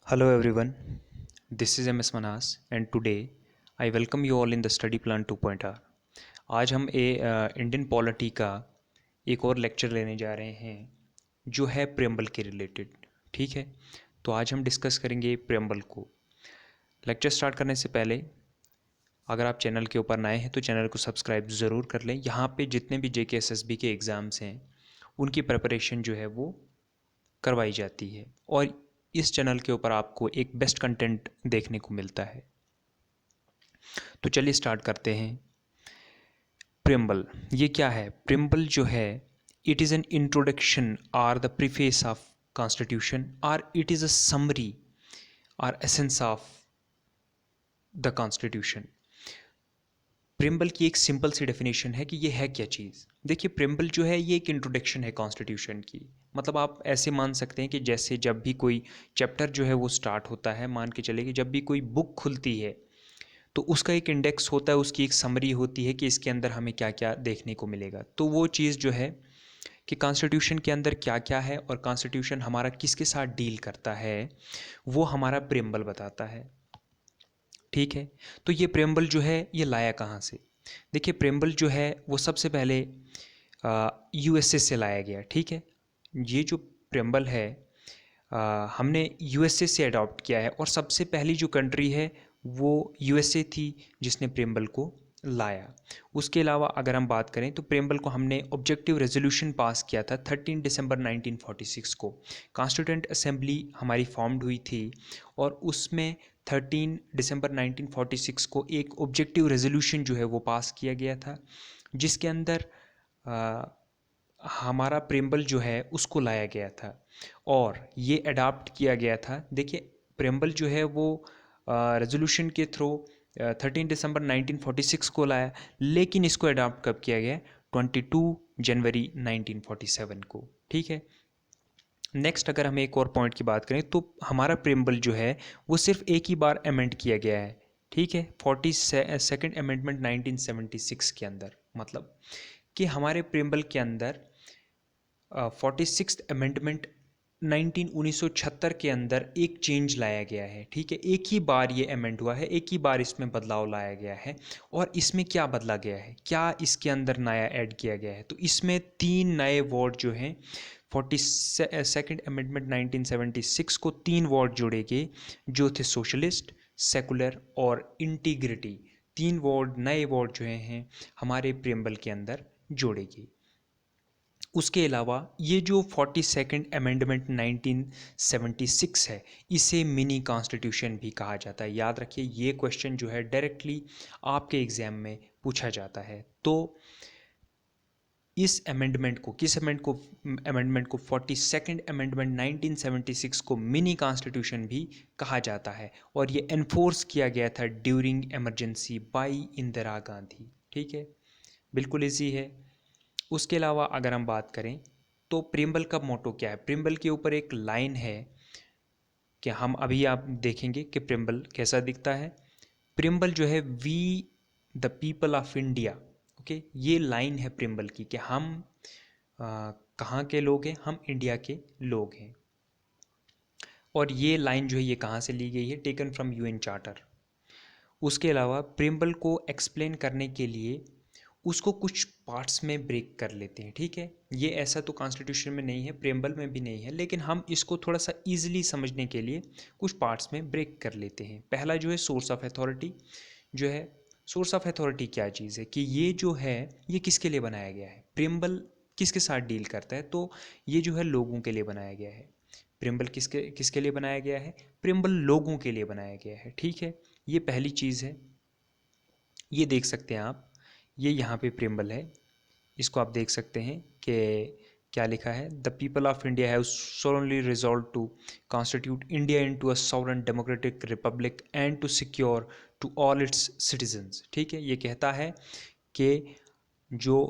Hello everyone, this is MS Manas and today I welcome you all in the study plan 2.0। आज हम Indian polity का एक और lecture लेने जा रहे हैं जो है प्रेम्बल के रिलेटेड। ठीक है, तो आज हम डिस्कस करेंगे प्रेम्बल को। लेक्चर स्टार्ट करने से पहले अगर आप चैनल के ऊपर नए हैं तो चैनल को सब्सक्राइब ज़रूर कर लें। यहाँ पे जितने भी JK SSB के एग्ज़ाम्स हैं उनकी प्रिपरेशन जो है वो करवाई जाती है और इस चैनल के ऊपर आपको एक बेस्ट कंटेंट देखने को मिलता है। तो चलिए स्टार्ट करते हैं। प्रेम्बल ये क्या है? प्रेम्बल जो है it is an introduction or the preface of constitution or it is a summary or essence of the constitution. Preamble की एक सिंपल सी डेफिनेशन है कि ये है क्या चीज़। देखिए, प्रेम्बल जो है ये एक इंट्रोडक्शन है कॉन्स्टिट्यूशन की। मतलब आप ऐसे मान सकते हैं कि जैसे जब भी कोई चैप्टर जो है वो स्टार्ट होता है, मान के चले कि जब भी कोई बुक खुलती है तो उसका एक इंडेक्स होता है, उसकी एक समरी होती है कि इसके अंदर हमें क्या क्या देखने को मिलेगा। तो वो चीज़ जो है कि कॉन्स्टिट्यूशन के अंदर क्या क्या है और कॉन्स्टिट्यूशन हमारा किसके साथ डील करता है वो हमारा प्रेम्बल बताता है। ठीक है, तो ये प्रेम्बल जो है ये लाया कहाँ से? देखिए, प्रेम्बल जो है वो सबसे पहले USA से लाया गया। ठीक है, ये जो प्रेम्बल है हमने USA से अडॉप्ट किया है और सबसे पहली जो कंट्री है वो USA थी जिसने प्रेम्बल को लाया। उसके अलावा अगर हम बात करें तो प्रेम्बल को हमने ऑब्जेक्टिव रेजोल्यूशन पास किया था 13 दिसंबर 1946 को। कॉन्स्टिट्यूएंट असेंबली हमारी फॉर्म्ड हुई थी और उसमें 13 दिसंबर 1946 को एक ऑब्जेक्टिव रेजोल्यूशन जो है वो पास किया गया था जिसके अंदर हमारा प्रेम्बल जो है उसको लाया गया था और ये अडाप्ट किया गया था। देखिए, प्रेम्बल जो है वो रेजोल्यूशन के थ्रू 13 दिसंबर 1946 को लाया, लेकिन इसको अडाप्ट कब किया गया? 22 जनवरी 1947 को। ठीक है, नेक्स्ट अगर हम एक और पॉइंट की बात करें तो हमारा प्रेम्बल जो है वो सिर्फ एक ही बार अमेंड किया गया है। ठीक है, 42nd अमेंडमेंट 1976 के अंदर। मतलब कि हमारे प्रेम्बल के अंदर 46th अमेंडमेंट 1976 के अंदर एक चेंज लाया गया है। ठीक है, एक ही बार ये अमेंड हुआ है, एक ही बार इसमें बदलाव लाया गया है। और इसमें क्या बदला गया है, क्या इसके अंदर नया ऐड किया गया है? तो इसमें 3 नए वर्ड जो हैं 42nd अमेंडमेंट 1976 को 3 वर्ड जोड़े गए जो थे सोशलिस्ट, सेकुलर और इंटीग्रिटी। 3 वर्ड, नए वर्ड जो हैं हमारे प्रेम्बल के अंदर जोड़े गए। उसके अलावा ये जो 42nd अमेंडमेंट 1976 है इसे मिनी कॉन्स्टिट्यूशन भी कहा जाता है। याद रखिए, ये क्वेश्चन जो है डायरेक्टली आपके एग्जाम में पूछा जाता है। तो इस अमेंडमेंट को, किस अमेंडमेंट को 42nd अमेंडमेंट 1976 को मिनी कॉन्स्टिट्यूशन भी कहा जाता है और ये एनफोर्स किया गया था during emergency by Indira Gandhi. ठीक है, बिल्कुल इजी है। उसके अलावा अगर हम बात करें तो प्रेम्बल का मोटो क्या है? प्रेम्बल के ऊपर एक लाइन है कि हम अभी आप देखेंगे कि प्रेम्बल कैसा दिखता है। प्रेम्बल जो है we the people of India, okay, ये लाइन है प्रेम्बल की कि हम कहाँ के लोग हैं? हम इंडिया के लोग हैं। और ये लाइन जो है ये कहाँ से ली गई है? Taken from UN charter. उसके अलावा प्रेम्बल को एक्सप्लेन करने के लिए उसको कुछ पार्ट्स में ब्रेक कर लेते हैं। ठीक है, ये ऐसा तो कॉन्स्टिट्यूशन में नहीं है, प्रेम्बल में भी नहीं है, लेकिन हम इसको थोड़ा सा इजीली समझने के लिए कुछ पार्ट्स में ब्रेक कर लेते हैं। पहला जो है सोर्स ऑफ अथॉरिटी जो है। सोर्स ऑफ अथॉरिटी क्या चीज़ है कि ये जो है ये किसके लिए बनाया गया है? प्रेम्बल किसके साथ डील करता है? तो ये जो है लोगों के लिए बनाया गया है। प्रेम्बल किसके किसके लिए बनाया गया है? प्रेम्बल लोगों के लिए बनाया गया है। ठीक है, ये पहली चीज़ है। ये देख सकते हैं आप, ये यहाँ पे प्रेम्बल है, इसको आप देख सकते हैं कि क्या लिखा है? The people of India have solemnly resolved to constitute India into a sovereign democratic republic and to secure to all its citizens. ठीक है, ये कहता है कि जो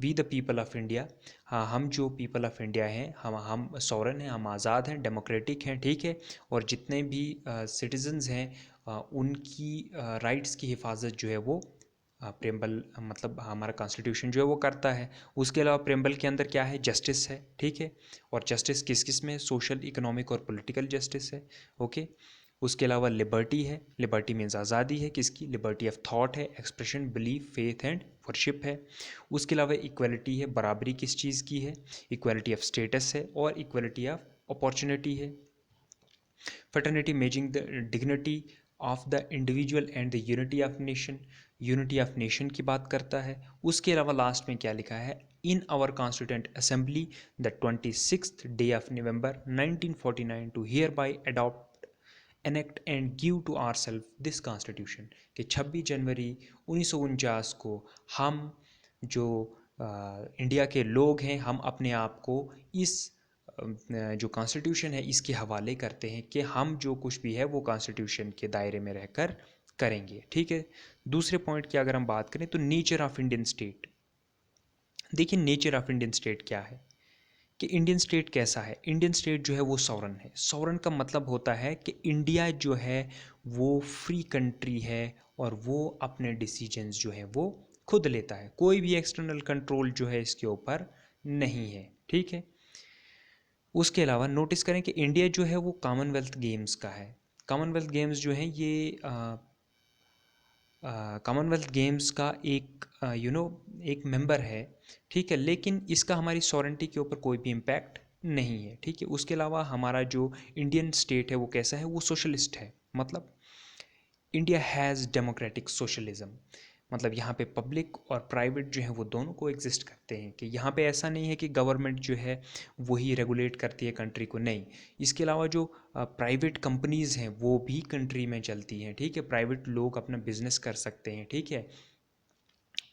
we the people of India, हाँ, हम जो पीपल ऑफ इंडिया हैं, हम सॉवरेन हैं, हम आज़ाद हैं, डेमोक्रेटिक हैं। ठीक है, और जितने भी सिटीजन्स हैं उनकी राइट्स की हिफाजत जो है वो प्रेम्बल मतलब हमारा कॉन्स्टिट्यूशन जो है वो करता है। उसके अलावा प्रेम्बल के अंदर क्या है, जस्टिस है, ठीक है। और जस्टिस किस किस में, सोशल, इकोनॉमिक और पॉलिटिकल जस्टिस है, ओके। उसके अलावा लिबर्टी है, लिबर्टी मीन्स आज़ादी है किसकी, लिबर्टी ऑफ थॉट है, expression, belief, faith and worship है। उसके अलावा इक्वलिटी है, बराबरी किस चीज़ की है, इक्वलिटी ऑफ स्टेटस है और इक्वलिटी ऑफ अपॉर्चुनिटी है। fraternity measuring the dignity of the individual and the unity of nation, unity of nation की बात करता है। उसके अलावा लास्ट में क्या लिखा है, in our constituent assembly the 26th day of November 1949 to hereby adopt enact and give to ourselves this constitution, कि 26 जनवरी 1949 को हम जो इंडिया के लोग हैं, हम अपने आप को इस जो कॉन्स्टिट्यूशन है इसके हवाले करते हैं कि हम जो कुछ भी है वो कॉन्स्टिट्यूशन के दायरे में रहकर करेंगे, ठीक है। दूसरे पॉइंट की अगर हम बात करें तो नेचर ऑफ इंडियन स्टेट। देखिए नेचर ऑफ इंडियन स्टेट क्या है, कि इंडियन स्टेट कैसा है। इंडियन स्टेट जो है वो सॉवरन है। सॉवरन का मतलब होता है कि इंडिया जो है वो फ्री कंट्री है और वो अपने डिसीजंस जो है वो खुद लेता है, कोई भी एक्सटर्नल कंट्रोल जो है इसके ऊपर नहीं है, ठीक है। उसके अलावा नोटिस करें कि इंडिया जो है वो कॉमनवेल्थ गेम्स का है। कॉमनवेल्थ गेम्स जो हैं ये कॉमनवेल्थ गेम्स का एक एक मेंबर है, ठीक है। लेकिन इसका हमारी सॉवरेंटी के ऊपर कोई भी इम्पैक्ट नहीं है, ठीक है। उसके अलावा हमारा जो इंडियन स्टेट है वो कैसा है, वो सोशलिस्ट है। मतलब इंडिया हैज़ डेमोक्रेटिक सोशलिज्म, मतलब यहाँ पे पब्लिक और प्राइवेट जो है वो दोनों को एग्जिस्ट करते हैं, कि यहाँ पे ऐसा नहीं है कि गवर्नमेंट जो है वही रेगुलेट करती है कंट्री को, नहीं। इसके अलावा जो प्राइवेट कंपनीज़ हैं वो भी कंट्री में चलती हैं, ठीक है। प्राइवेट लोग अपना बिजनेस कर सकते हैं, ठीक है।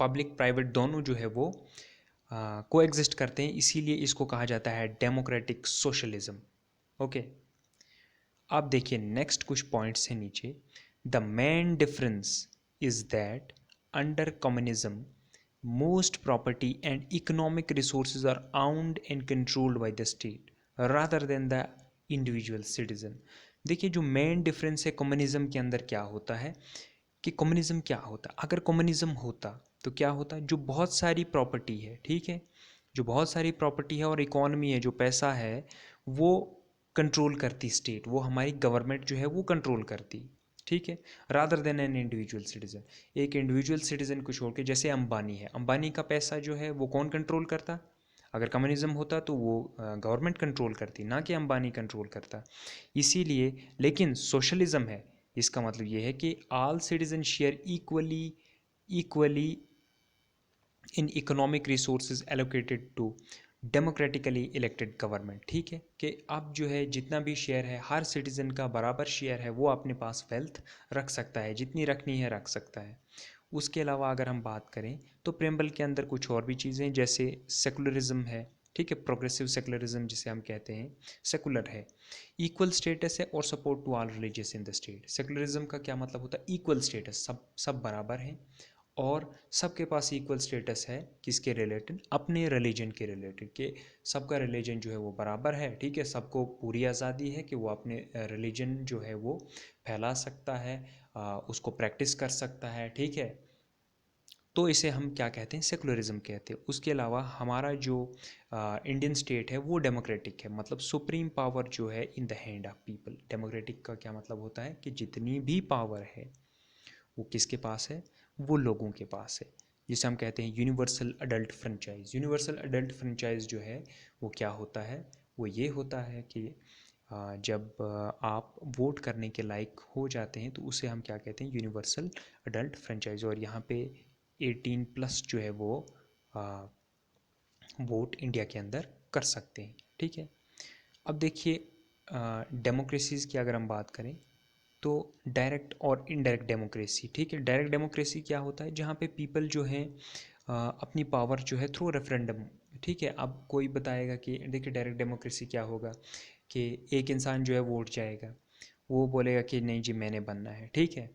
पब्लिक प्राइवेट दोनों जो है वो को एग्जिस्ट करते हैं, इसीलिए इसको कहा जाता है डेमोक्रेटिक सोशलिज्म, ओके। आप देखिए नेक्स्ट कुछ पॉइंट्स हैं नीचे। The main difference is that under communism most property and economic resources are owned and controlled by the state rather than the individual citizen. देखिए जो मेन डिफरेंस है communism के अंदर क्या होता है, कि कम्युनिज्म क्या होता, अगर कम्युनिज्म होता तो क्या होता, जो बहुत सारी प्रॉपर्टी है, ठीक है, जो बहुत सारी प्रॉपर्टी है और इकॉनमी है, जो पैसा है वो कंट्रोल करती स्टेट, वो हमारी गवर्नमेंट जो है वो कंट्रोल करती, ठीक है, rather than an individual citizen. एक इंडिविजुअल सिटीजन को छोड़ के, जैसे अंबानी है, अंबानी का पैसा जो है वो कौन कंट्रोल करता, अगर कम्युनिज्म होता तो वो गवर्नमेंट कंट्रोल करती, ना कि अंबानी कंट्रोल करता। इसीलिए, लेकिन सोशलिज्म है, इसका मतलब ये है कि all citizen share equally equally in economic resources allocated to democratically elected government, ठीक है। कि अब जो है जितना भी शेयर है हर सिटीज़न का बराबर शेयर है, वो अपने पास वेल्थ रख सकता है, जितनी रखनी है रख सकता है। उसके अलावा अगर हम बात करें तो प्रेम्बल के अंदर कुछ और भी चीज़ें, जैसे सेकुलरिज्म है, ठीक है, प्रोग्रेसिव सेकुलरिज्म जिसे हम कहते हैं, सेकुलर है, इक्वल स्टेटस है और support to all religious in the state. Secularism का क्या मतलब होता है, इक्वल स्टेटस, सब बराबर हैं और सबके पास इक्वल स्टेटस है, किसके रिलेटेड, अपने रिलीजन के रिलेटेड, कि सबका रिलीजन जो है वो बराबर है, ठीक है। सबको पूरी आज़ादी है कि वो अपने रिलीजन जो है वो फैला सकता है, उसको प्रैक्टिस कर सकता है, ठीक है। तो इसे हम क्या कहते हैं, सेकुलरिज्म कहते हैं। उसके अलावा हमारा जो इंडियन स्टेट है वो डेमोक्रेटिक है, मतलब सुप्रीम पावर जो है in the hand of people. Democratic का क्या मतलब होता है, कि जितनी भी पावर है वो किसके पास है, वो लोगों के पास है, जिसे हम कहते हैं universal adult franchise. Universal adult franchise जो है वो क्या होता है, वो ये होता है कि जब आप वोट करने के लायक हो जाते हैं तो उसे हम क्या कहते हैं, यूनिवर्सल अडल्ट फ्रेंचाइज। और यहाँ पे 18+ जो है वो वोट इंडिया के अंदर कर सकते हैं, ठीक है। अब देखिए डेमोक्रेसीज़ की अगर हम बात करें तो डायरेक्ट और इनडायरेक्ट डेमोक्रेसी, ठीक है। डायरेक्ट डेमोक्रेसी क्या होता है, जहाँ पे पीपल जो है अपनी पावर जो है थ्रू रेफरेंडम, ठीक है। अब कोई बताएगा कि देखिए डायरेक्ट डेमोक्रेसी क्या होगा, कि एक इंसान जो है वोट जाएगा, वो बोलेगा कि नहीं जी मैंने बनना है, ठीक है।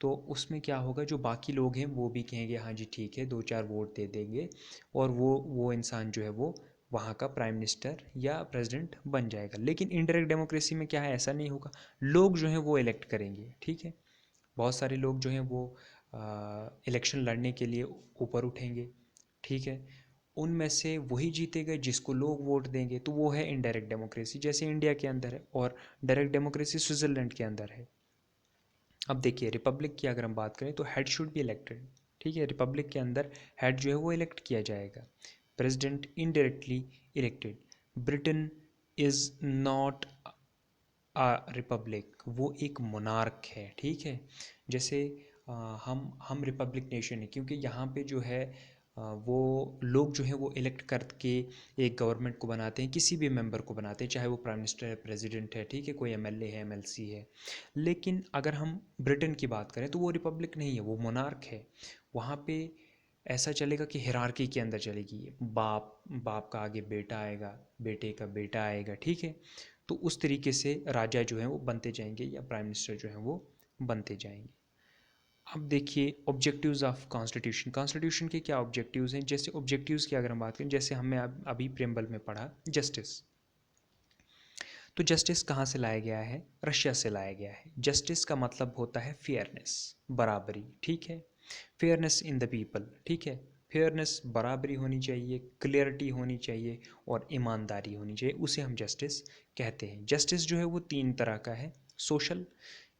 तो उसमें क्या होगा, जो बाकी लोग हैं वो भी कहेंगे हाँ जी ठीक है, 2-4 वोट दे देंगे और वो इंसान जो है वो वहाँ का प्राइम मिनिस्टर या प्रेसिडेंट बन जाएगा। लेकिन इनडायरेक्ट डेमोक्रेसी में क्या है, ऐसा नहीं होगा, लोग जो हैं वो इलेक्ट करेंगे, ठीक है। बहुत सारे लोग जो हैं वो इलेक्शन लड़ने के लिए ऊपर उठेंगे, ठीक है। उनमें से वही जीतेगा जिसको लोग वोट देंगे, तो वो है इनडायरेक्ट डेमोक्रेसी, जैसे इंडिया के अंदर है, और डायरेक्ट डेमोक्रेसी स्विट्ज़रलैंड के अंदर है। अब देखिए रिपब्लिक की अगर हम बात करें तो हेड शुड बी इलेक्टेड, ठीक है। रिपब्लिक के अंदर हेड जो है वो इलेक्ट किया जाएगा, president indirectly elected. Britain is not a republic, वो एक मोनार्क है, ठीक है। जैसे हम रिपब्लिक नेशन है क्योंकि यहाँ पे जो है वो लोग जो हैं वो इलेक्ट करके एक गवर्नमेंट को बनाते हैं, किसी भी मेंबर को बनाते हैं, चाहे वो प्राइम मिनिस्टर है, प्रेसिडेंट है, ठीक है, कोई एमएलए है, एमएलसी है। लेकिन अगर हम ब्रिटेन की बात करें तो वो रिपब्लिक नहीं है, वो मोनार्क है। वहाँ पे ऐसा चलेगा कि हिरार्की के अंदर चलेगी, बाप बाप का आगे बेटा आएगा, बेटे का बेटा आएगा, ठीक है। तो उस तरीके से राजा जो हैं वो बनते जाएंगे या प्राइम मिनिस्टर जो हैं वो बनते जाएंगे। अब देखिए ऑब्जेक्टिव्स ऑफ कॉन्स्टिट्यूशन, कॉन्स्टिट्यूशन के क्या ऑब्जेक्टिव्स हैं। जैसे ऑब्जेक्टिव्स की अगर हम बात करें, जैसे हमने अभी प्रेम्बल में पढ़ा जस्टिस, तो जस्टिस कहाँ से लाया गया है, रशिया से लाया गया है। जस्टिस का मतलब होता है फेयरनेस, बराबरी, ठीक है। फेयरनेस इन द पीपल, ठीक है। फेयरनेस, बराबरी होनी चाहिए, क्लियरिटी होनी चाहिए और ईमानदारी होनी चाहिए, उसे हम जस्टिस कहते हैं। जस्टिस जो है वो तीन तरह का है, सोशल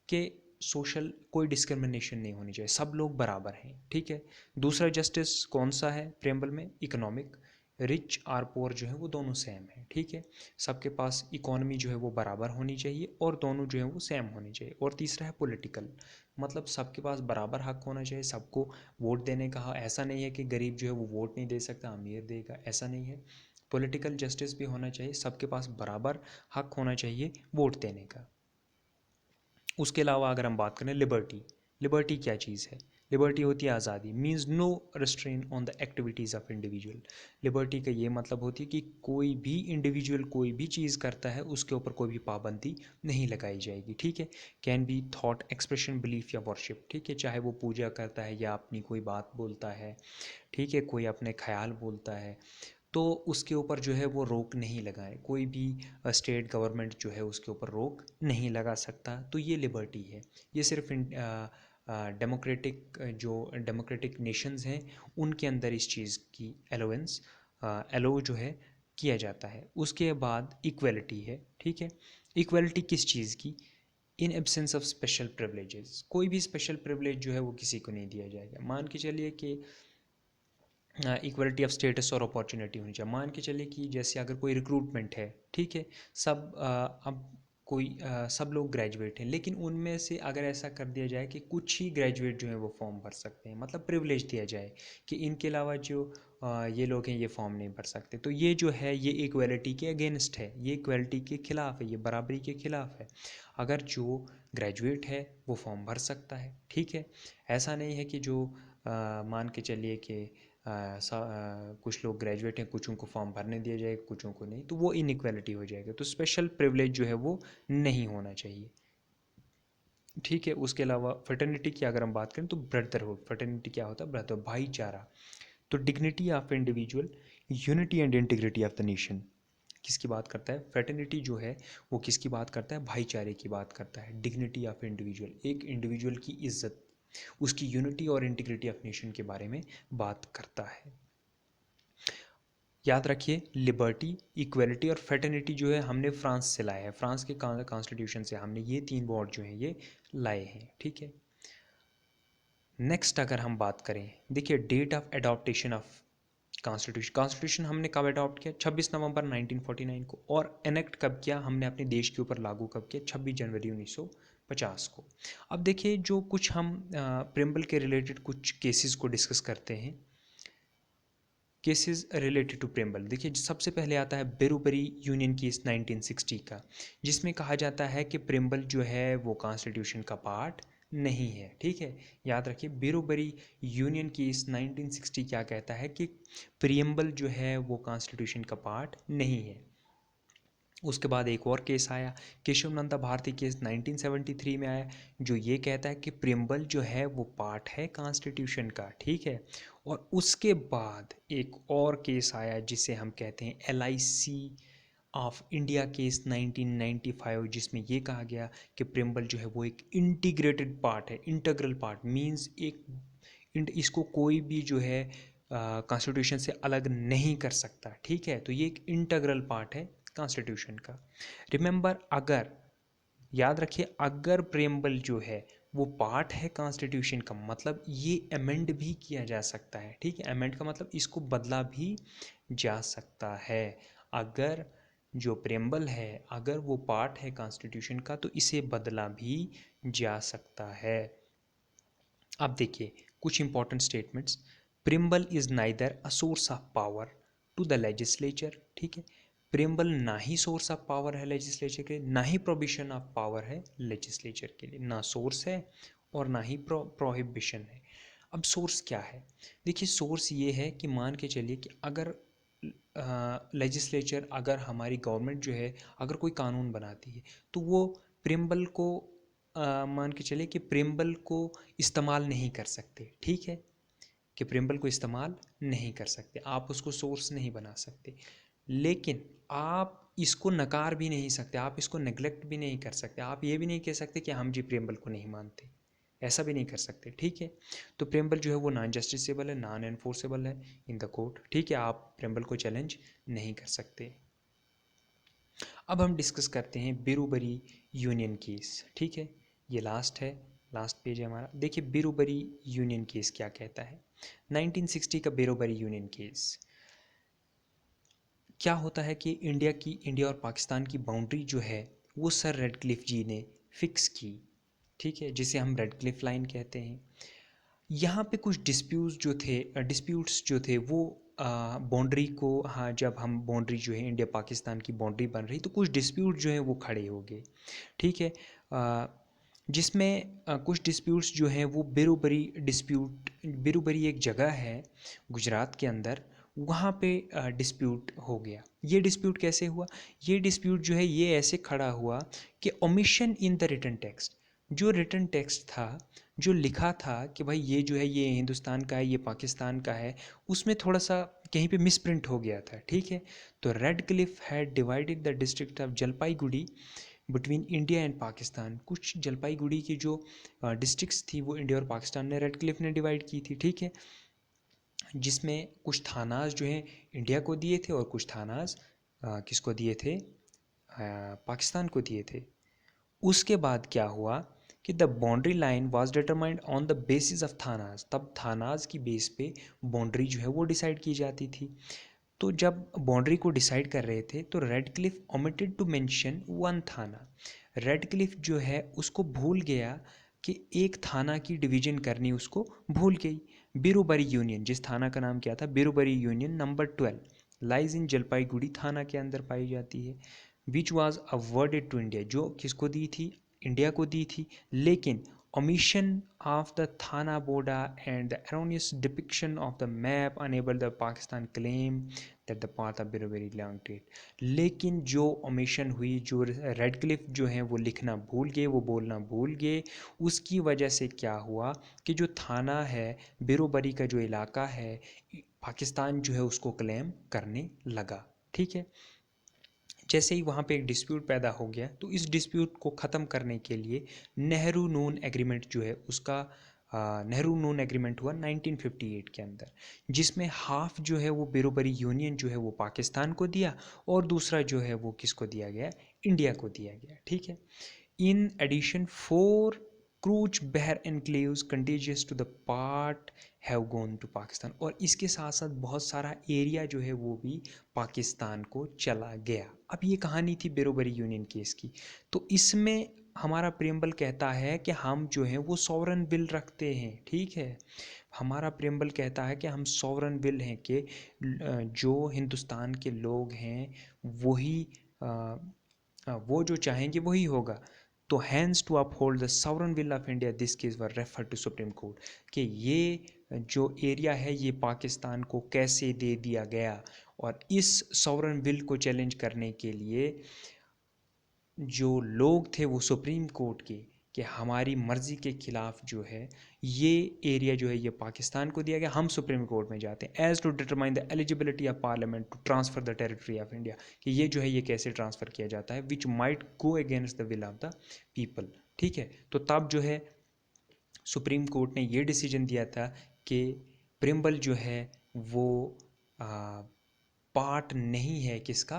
के सोशल कोई डिस्क्रिमिनेशन नहीं होनी चाहिए, सब लोग बराबर हैं, ठीक है। दूसरा जस्टिस कौन सा है प्रेम्बल में, इकोनॉमिक, रिच और पोअर जो है वो दोनों सेम है, ठीक है। सबके पास इकोनॉमी जो है वो बराबर होनी चाहिए और दोनों जो है वो सेम होनी चाहिए। और तीसरा है पॉलिटिकल, मतलब सबके पास बराबर हक होना चाहिए, सबको वोट देने का। ऐसा नहीं है कि गरीब जो है वो वोट नहीं दे सकता, अमीर देगा, ऐसा नहीं है। पॉलिटिकल जस्टिस भी होना चाहिए, सबके पास बराबर हक होना चाहिए वोट देने का। उसके अलावा अगर हम बात करें लिबर्टी, लिबर्टी क्या चीज़ है, लिबर्टी होती है आज़ादी, means no restraint on the activities of individual. Liberty का ये मतलब होती है कि कोई भी इंडिविजुअल कोई भी चीज़ करता है उसके ऊपर कोई भी पाबंदी नहीं लगाई जाएगी, ठीक है। Can be thought, expression, belief या वर्शिप, ठीक है। चाहे वो पूजा करता है या अपनी कोई बात बोलता है, ठीक है, कोई अपने ख्याल बोलता है, तो उसके ऊपर जो है वो रोक नहीं लगाए, कोई भी स्टेट गवर्नमेंट जो है उसके ऊपर रोक नहीं लगा सकता। तो ये लिबर्टी है। ये सिर्फ डेमोक्रेटिक जो डेमोक्रेटिक नेशंस हैं उनके अंदर इस चीज़ की एलोवेंस एलो जो है किया जाता है। उसके बाद इक्वलिटी है, ठीक है। इक्वलिटी किस चीज़ की, in absence of special privileges, कोई भी स्पेशल प्रिवलेज जो है वो किसी को नहीं दिया जाएगा। मान के चलिए कि इक्वलिटी ऑफ स्टेटस और अपॉर्चुनिटी होनी चाहिए। मान के चलिए कि जैसे अगर कोई रिक्रूटमेंट है, ठीक है, सब अब कोई सब लोग ग्रेजुएट हैं, लेकिन उनमें से अगर ऐसा कर दिया जाए कि कुछ ही ग्रेजुएट जो हैं वो फॉर्म भर सकते हैं, मतलब प्रिविलेज दिया जाए कि इनके अलावा जो ये लोग हैं ये फॉर्म नहीं भर सकते, तो ये जो है ये इक्वलिटी के अगेंस्ट है, ये इक्वलिटी के खिलाफ है, ये बराबरी के खिलाफ है। अगर जो ग्रेजुएट है वो फॉर्म भर सकता है, ठीक है। ऐसा नहीं है कि जो मान के चलिए कि कुछ लोग ग्रेजुएट हैं, कुछ उनको फॉर्म भरने दिया जाए, कुछ को नहीं, तो वो इनइक्वालिटी हो जाएगा। तो स्पेशल प्रिविलेज जो है वो नहीं होना चाहिए, ठीक है। उसके अलावा फ्रेटर्निटी की अगर हम बात करें तो ब्रदरहुड, फ्रेटर्निटी क्या होता है, ब्रदर, भाईचारा। तो dignity of individual, unity and integrity of the nation, किसकी बात करता है, फ्रेटर्निटी जो है वो किसकी बात करता है, भाईचारे की बात करता है। डिग्निटी ऑफ इंडिविजुअल, एक इंडिविजुअल की इज्जत, उसकी यूनिटी और इंटीग्रिटी ऑफ नेशन के बारे में बात करता है। याद रखिए लिबर्टी, इक्वलिटी और फ्रेटर्निटी जो है हमने फ्रांस से लाया है, फ्रांस के कॉन्स्टिट्यूशन से हमने ये तीन वर्ड जो हैं ये लाए हैं, ठीक है। नेक्स्ट अगर हम बात करें, देखिए date of adoptation of constitution, constitution हमने कब अडॉप्ट किया, 26 नवंबर 1949 को। और एनेक्ट कब किया हमने अपने देश के ऊपर लागू कब किया, 26 जनवरी 1950 को। अब देखिए जो कुछ हम प्रेम्बल के रिलेटेड कुछ केसेस को डिस्कस करते हैं, केसेस रिलेटेड टू प्रेम्बल। देखिए सबसे पहले आता है बेरूबरी यूनियन केस 1960 का, जिसमें कहा जाता है कि प्रेम्बल जो है वो कॉन्स्टिट्यूशन का पार्ट नहीं है, ठीक है। याद रखिए बेरूबरी यूनियन केस 1960 क्या कहता है कि प्रियम्बल जो है वो कॉन्स्टिट्यूशन का पार्ट नहीं है। उसके बाद एक और केस आया, केशव नंदा भारती केस 1973 में आया, जो ये कहता है कि प्रियम्बल जो है वो पार्ट है कॉन्स्टिट्यूशन का, ठीक है। और उसके बाद एक और केस आया जिसे हम कहते हैं LIC ऑफ इंडिया केस 1995, जिसमें ये कहा गया कि प्रेम्बल जो है वो एक इंटीग्रेटेड पार्ट है, इंटीग्रल पार्ट मींस इसको कोई भी जो है कॉन्स्टिट्यूशन से अलग नहीं कर सकता। ठीक है, तो ये एक इंटीग्रल पार्ट है कॉन्स्टिट्यूशन का। रिमेंबर, अगर याद रखिए, अगर प्रेम्बल जो है वो पार्ट है कॉन्स्टिट्यूशन का, मतलब ये अमेंड भी किया जा सकता है। ठीक है, अमेंड का मतलब इसको बदला भी जा सकता है। अगर जो प्रेम्बल है अगर वो पार्ट है कॉन्स्टिट्यूशन का तो इसे बदला भी जा सकता है। अब देखिए कुछ important statements. Preamble is neither a source of power to the legislature. ठीक है, प्रेम्बल ना ही सोर्स ऑफ पावर है लेजिस्लेचर के लिए, ना ही प्रोविशन ऑफ पावर है लेजिस्लेचर के लिए, ना सोर्स है और ना ही प्रोहिबिशन है। अब सोर्स क्या है? देखिए सोर्स ये है कि मान के चलिए कि अगर लेजिस्लेचर, अगर हमारी गवर्नमेंट जो है अगर कोई कानून बनाती है तो वो प्रेम्बल को मान के चलिए कि प्रेम्बल को इस्तेमाल नहीं कर सकते। ठीक है, कि प्रेम्बल को इस्तेमाल नहीं कर सकते, आप उसको सोर्स नहीं बना सकते, लेकिन आप इसको नकार भी नहीं सकते, आप इसको नेग्लेक्ट भी नहीं कर सकते, आप ये भी नहीं कह सकते कि हम जी प्रेम्बल को नहीं मानते, ऐसा भी नहीं कर सकते। ठीक है, तो प्रेम्बल जो है वो नॉन जस्टिसेबल है, नॉन एनफोर्सेबल है इन द कोर्ट। ठीक है, आप प्रेम्बल को चैलेंज नहीं कर सकते। अब हम डिस्कस करते हैं बिरूबरी यूनियन केस। ठीक है, ये लास्ट है, लास्ट पेज है हमारा। देखिए बिरूबरी यूनियन केस क्या कहता है। 1960 का बिरूबरी यूनियन केस क्या होता है कि इंडिया और पाकिस्तान की बाउंड्री जो है वो सर रेडक्लिफ जी ने फिक्स की। ठीक है, जिसे हम रेडक्लिफ लाइन कहते हैं। यहाँ पे कुछ डिस्प्यूट्स जो थे वो बाउंड्री को, हाँ जब हम बाउंड्री जो है इंडिया पाकिस्तान की बाउंड्री बन रही तो कुछ डिस्प्यूट जो है वो खड़े हो गए। ठीक है, जिसमें कुछ डिस्प्यूट्स जो हैं वो बिरूबरी डिस्प्यूट, बिरूबरी एक जगह है गुजरात के अंदर, वहाँ पे डिस्प्यूट हो गया। ये डिस्प्यूट कैसे हुआ? ये डिस्प्यूट जो है ये ऐसे खड़ा हुआ कि omission in the written text, जो रिटन टेक्स्ट था, जो लिखा था कि भाई ये जो है ये हिंदुस्तान का है, ये पाकिस्तान का है, उसमें थोड़ा सा कहीं पे मिसप्रिंट हो गया था। ठीक है, तो Radcliffe had divided the district of Jalpaiguri between India and Pakistan. कुछ जलपाईगुड़ी की जो डिस्ट्रिक्ट्स थी वो इंडिया और पाकिस्तान ने रेडक्लिफ ने डिवाइड की थी। ठीक है, जिसमें कुछ थानाज जो हैं इंडिया को दिए थे और कुछ थानाज किसको दिए थे? पाकिस्तान को दिए थे। उसके बाद क्या हुआ कि the boundary line was determined on the basis of thanas. तब थानाज की बेस पे बाउंड्री जो है वो डिसाइड की जाती थी। तो जब बाउंड्री को डिसाइड कर रहे थे तो Radcliffe omitted to mention one थाना। रेडक्लिफ जो है उसको भूल गया कि एक थाना की डिवीजन करनी, उसको भूल गई। बिरूबरी यूनियन, जिस थाना का नाम क्या था, Berubari union number 12 lies in Jalpaiguri thana के अंदर पाई जाती है। Which was awarded to India, जो किसको दी थी? इंडिया को दी थी। लेकिन omission of the Thana border and the erroneous depiction of the map enabled the Pakistan claim that the path of Birubiri belonged to it। लेकिन जो omission हुई, जो रेडक्लिफ जो हैं वो लिखना भूल गए, वो बोलना भूल गए, उसकी वजह से क्या हुआ कि जो थाना है, बिरूबरी का जो इलाका है, पाकिस्तान जो है उसको क्लेम करने लगा। ठीक है, जैसे ही वहाँ पे एक डिस्प्यूट पैदा हो गया तो इस डिस्प्यूट को ख़त्म करने के लिए नेहरू नून एग्रीमेंट जो है उसका नेहरू नून एग्रीमेंट हुआ 1958 के अंदर, जिसमें हाफ जो है वो बिरूबरी यूनियन जो है वो पाकिस्तान को दिया और दूसरा जो है वो किसको दिया गया? इंडिया को दिया गया। ठीक है, in addition 4 Cooch Behar enclaves contiguous to the part have gone to Pakistan. और इसके साथ साथ बहुत सारा एरिया जो है वो भी पाकिस्तान को चला गया। अब ये कहानी थी बिरूबरी यूनियन केस की। तो इसमें हमारा प्रेम्बल कहता है कि हम जो हैं वो सॉवरन विल रखते हैं। ठीक है, हमारा प्रेम्बल कहता है कि हम सॉवरन विल हैं, कि जो हिंदुस्तान के लोग हैं वही वो जो चाहेंगे वही होगा। तो hence to uphold the sovereign will of India this case were refer to Supreme Court, कि ये जो एरिया है ये पाकिस्तान को कैसे दे दिया गया। और इस सॉवरन विल को चैलेंज करने के लिए जो लोग थे वो सुप्रीम कोर्ट के, कि हमारी मर्ज़ी के ख़िलाफ़ जो है ये एरिया जो है ये पाकिस्तान को दिया गया, हम सुप्रीम कोर्ट में जाते हैं as to determine the eligibility of parliament to transfer the territory of India, कि ये जो है ये कैसे ट्रांसफ़र किया जाता है, which might go against the will of the people. ठीक है, तो तब जो है सुप्रीम कोर्ट ने ये डिसीजन दिया था कि प्रिम्बल जो है वो पार्ट नहीं है, किसका,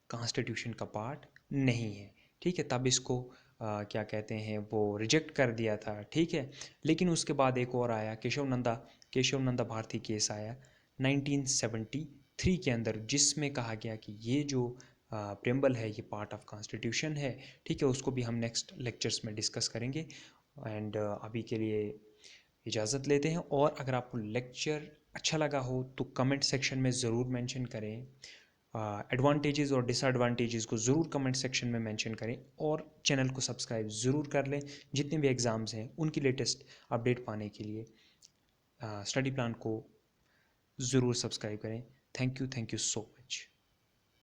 कॉन्स्टिट्यूशन का पार्ट नहीं है। ठीक है, तब इसको क्या कहते हैं वो रिजेक्ट कर दिया था। ठीक है, लेकिन उसके बाद एक और आया, केशव नंदा भारती केस आया 1973 के अंदर, जिसमें कहा गया कि ये जो प्रेम्बल है ये पार्ट ऑफ कॉन्स्टिट्यूशन है। ठीक है, उसको भी हम नेक्स्ट लेक्चर्स में डिस्कस करेंगे। एंड अभी के लिए इजाज़त लेते हैं। और अगर आपको लेक्चर अच्छा लगा हो तो कमेंट सेक्शन में ज़रूर मेंशन करें, एडवांटेजेस और डिसएडवांटेजेस को ज़रूर कमेंट सेक्शन में मेंशन करें, और चैनल को सब्सक्राइब ज़रूर कर लें। जितने भी एग्ज़ाम्स हैं उनकी लेटेस्ट अपडेट पाने के लिए स्टडी प्लान को ज़रूर सब्सक्राइब करें। Thank you so much.